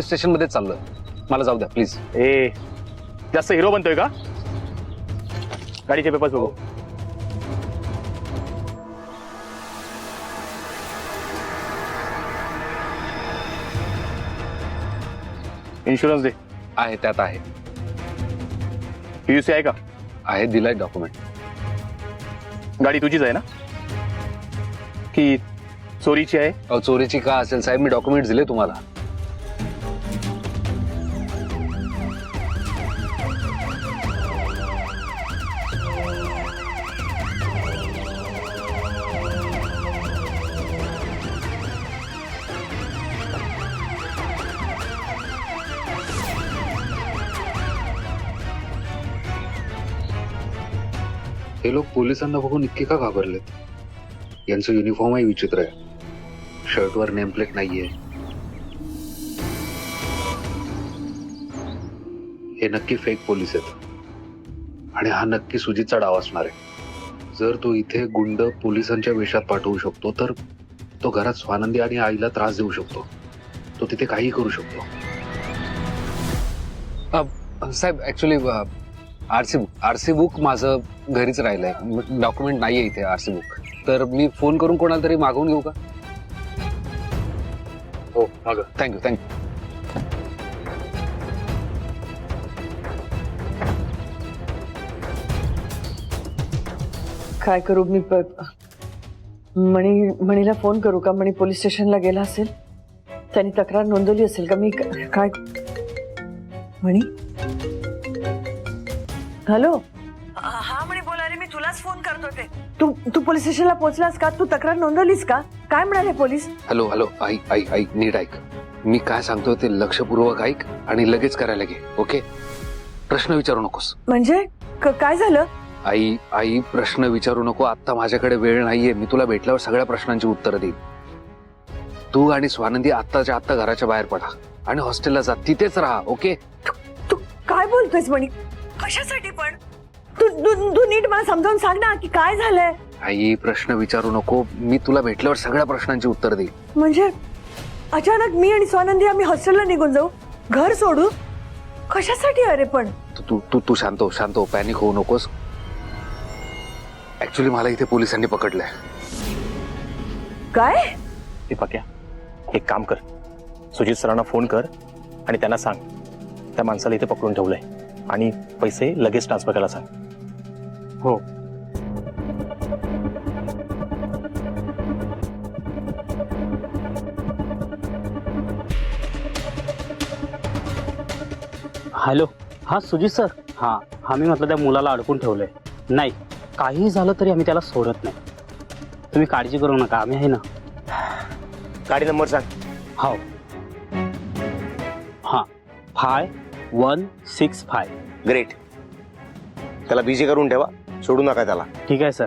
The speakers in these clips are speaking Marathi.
स्टेशन मध्ये चाललं, मला जाऊ द्या प्लीज. ए जास्त हिरो बनतोय का? गाडीचे पेपर्स बघू. इन्शुरन्स दे. आहे त्यात आहे. पीयूसी आहे का? आहे, दिलाय डॉक्युमेंट. गाडी तुझीच आहे ना की चोरीची आहे? चोरीची का असेल साहेब, मी डॉक्युमेंट दिले तुम्हाला. हे लोक पोलिसांना बघून इतके का घाबरलेत? यांचं युनिफॉर्मही विचित्र आहे. शर्टवर नेम प्लेट नाहीये. हे नक्की फेक पोलीस आहेत आणि हा नक्की सुजितचा डाव असणार आहे. जर तो इथे गुंड पोलिसांच्या वेशात पाठवू शकतो तर तो घरात स्वानंदी आणि आईला त्रास देऊ शकतो. तो तिथे काही करू शकतो. साहेब ऍक्च्युली आरसी बुक माझं घरीच राहिलंय. डॉक्युमेंट नाहीये इथे आरसी बुक. तर मी फोन करून कोणाला तरी मागवून घेऊ का? हो माग. थँक्यू. काय करू मी? मणीला फोन करू का? मणी पोलीस स्टेशनला गेला असेल, त्यांनी तक्रार नोंदवली असेल का? मी काय? मणी, हॅलो. हा मणी बोला रे, मी तुलाच फोन करत होते. तू पोलीस स्टेशनला पोहोचलास का? तू तक्रार नोंदवलीस का? काय म्हणाले पोलीस? हॅलो आई नीट ऐक. मी काय सांगतोय ते लक्षपूर्वक ऐक आणि लगेच करायला घे. ओके? प्रश्न विचारू नकोस. म्हणजे काय झालं? आई प्रश्न विचारू नको. आता माझ्याकडे वेळ नाहीये. मी तुला भेटल्यावर सगळ्या प्रश्नांची उत्तरं देईन. तू आणि स्वानंदी आत्ताच्या आत्ता घराच्या बाहेर पडा आणि हॉस्टेलला जा. तिथेच राहा. ओके? तू काय बोलतोयस मणी? कशासाठी पण? तू नीट मला समजावून सांग ना की काय झालंय. आई प्रश्न विचारू नको. मी तुला भेटल्यावर सगळ्या प्रश्नांची उत्तर देईन. म्हणजे अचानक मी आणि स्वानंदी आम्ही हॉस्टेलला निघून जाऊ? घर सोडू? कशासाठी? अरे पण तू शांत हो. पॅनिक होऊ नकोस. ऍक्च्युली मला इथे पोलिसांनी पकडलंय. काय? हे पक्या, एक काम कर, सुजित सरांना फोन कर आणि त्यांना सांग त्या माणसाला इथे पकडून ठेवलंय आणि पैसे लगेच ट्रान्सफर करायला सांग. हो. हॅलो. हा सुजित सर. हा मी म्हटलं त्या मुलाला अडकून ठेवलंय. नाही, काहीही झालं तरी आम्ही त्याला सोडत नाही. तुम्ही काळजी करू नका, आम्ही आहे ना. गाडी नंबर सांग. हो. हां 5165. ग्रेट. त्याला बिझी करून ठेवा, सोडू नका त्याला. ठीक आहे सर.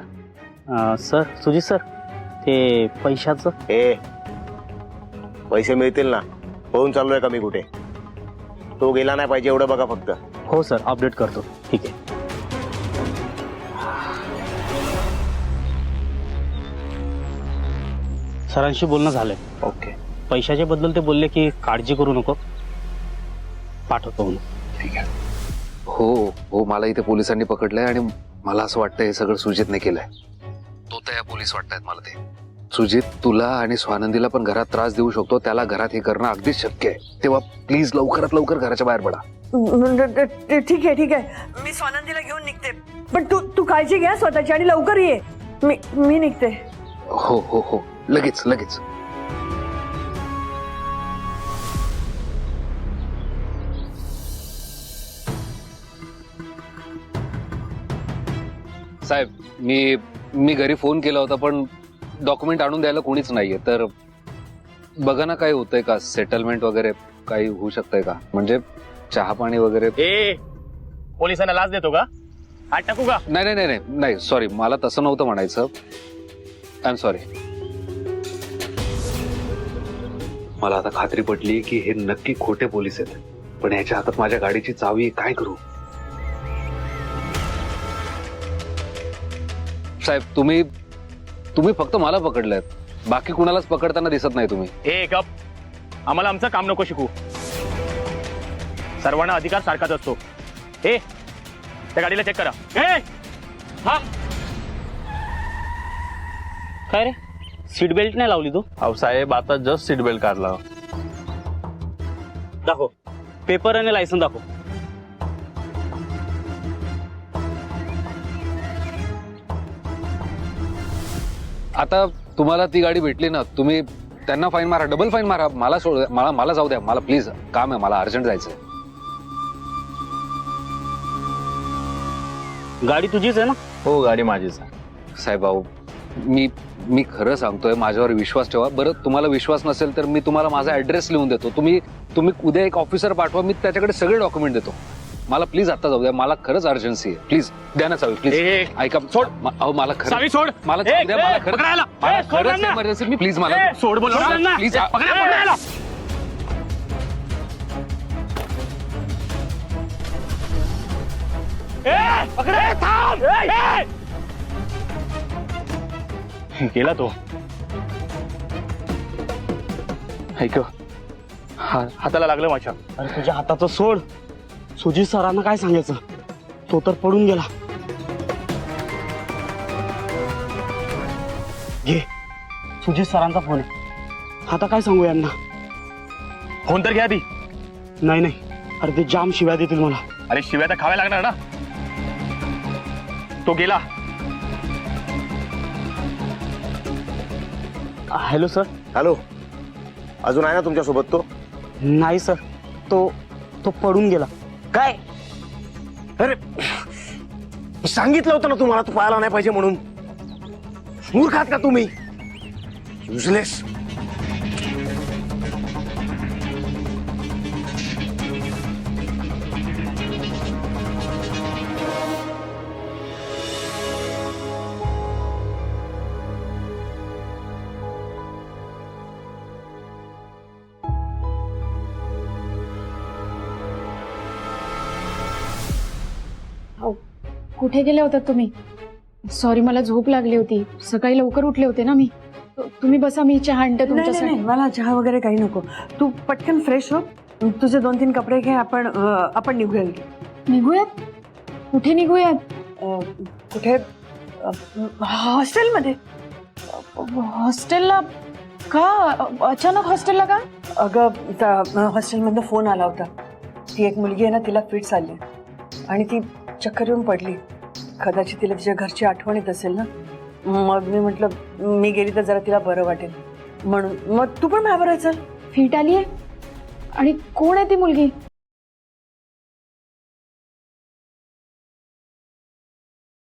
सर सुजित सर, ते पैशाचं? पैसे मिळतील ना. होऊन चाललोय का मी कुठे? तो गेला नाही पाहिजे एवढं बघा फक्त. हो सर, अपडेट करतो. ठीक आहे. सरांशी बोलणं झालंय. ओके. पैशाच्या बद्दल ते बोलले की काळजी करू नको, पाठवतो म्हणून. ठीक आहे. हो मला इथे पोलिसांनी पकडलंय आणि मला असं वाटतं हे सगळं सुजितने केलंय. तो त्या पोलीस वाटतायत मला ते. सुजित तुला आणि स्वानंदीला पण घरात त्रास देऊ शकतो. त्याला घरात हे करणं अगदीच शक्य आहे. तेव्हा प्लीज लवकरात लवकर घराच्या बाहेर पडा. ठीक आहे. मी स्वानंदीला घेऊन निघते. पण तू काळजी घ्या स्वतःची आणि लवकर ये. मी निघते. हो लगेच. साहेब मी घरी फोन केला होता पण डॉक्युमेंट आणून द्यायला कोणीच नाहीये. तर बघा ना काय होतंय का? सेटलमेंट वगैरे काही होऊ शकतंय का? म्हणजे चहा पाणी वगैरे. पोलिसांना लाच देतो का? आठ टाकू का? नाही सॉरी, मला तसं नव्हतं म्हणायचं. I am sorry. मला आता खात्री पटली की हे नक्की खोटे पोलीस आहेत. पण याच्या हातात माझ्या गाडीची चावी. काय करू साहेब? तुम्ही फक्त मला पकडलात, बाकी कुणालाच पकडताना दिसत नाही तुम्ही. गप. आम्हाला आमचं काम नको शिकू. सर्वांना अधिकार सारखाच असतो. ए त्या गाडीला चेक करा. हा काय रे सीट बेल्ट नाही लावली तू? अहो साहेब आता जस्ट सीट बेल्ट काढला. दाखव पेपर आणि लायसन दाखव. आता तुम्हाला ती गाडी भेटली ना, तुम्ही त्यांना फाईन मारा, डबल फाईन मारा. मला सोड, मला जाऊ द्या. मला प्लीज काम आहे, मला अर्जंट जायचंय. गाडी तुझीच आहे ना? हो गाडी माझीच आहे. साहेब अहो, मी खरं सांगतोय, माझ्यावर विश्वास ठेवा. बरं तुम्हाला विश्वास नसेल तर मी तुम्हाला माझा ऍड्रेस लिहून देतो. तुम्ही उद्या एक ऑफिसर पाठवा, मी त्याच्याकडे सगळे डॉक्युमेंट देतो. मला प्लीज आता जाऊ द्या, मला खरंच अर्जन्सी आहे. प्लीज द्या ना चावी, प्लीज. ऐका सोड. अहो मला खरं चावी सोड. मला जाऊ द्या, मला खरंच इमर्जन्सी. मी प्लीज मला सोड बोल प्लीज. गेला तो. ऐक हाताला लागलं माझ्या. अरे तुझ्या हाताचं सोड. सुजित सरांना काय सांगायचं? तो तर पडून गेला. घे सुजित सरांचा फोन आहे. आता काय सांगू यांना? फोन तर घ्या आधी. नाही अरे ते जाम शिव्या देतील मला. अरे शिव्या तर खाव्या लागणार ना. तो गेला. Hello sir. हॅलो, अजून आहे ना तुमच्यासोबत तो? नाही सर, तो पडून गेला. काय? अरे सांगितलं होतं ना तुम्हाला, तू पाहायला नाही पाहिजे म्हणून. मूर्ख आहात का तुम्ही? युजलेस. कुठे गेले होतात तुम्ही? सॉरी, मला झोप लागली होती. सकाळी लवकर उठले होते ना मी. तुम्ही बसा, मी चहा आणते नाही तुमच्यासाठी. मला चहा वगैरे काही नको. तू पटकन फ्रेश हो, तुझे 2-3 कपडे घे. आपण निघूया. निघूयात? कुठे निघूयात? कुठे? हॉस्टेलमध्ये. हॉस्टेलला का? अचानक हॉस्टेलला का? अगं हॉस्टेलमधनं फोन आला होता. ती एक मुलगी आहे ना, तिला फिट्स आली आणि ती चक्कर येऊन पडली. कदाचित तिला तिच्या घरची आठवण येत असेल ना. मग मी म्हटलं मी गेली तर जरा तिला बरं वाटेल म्हणून. मग तू पण माझ्याबरोबर चल. फिट आली आहे? आणि कोण आहे ती मुलगी?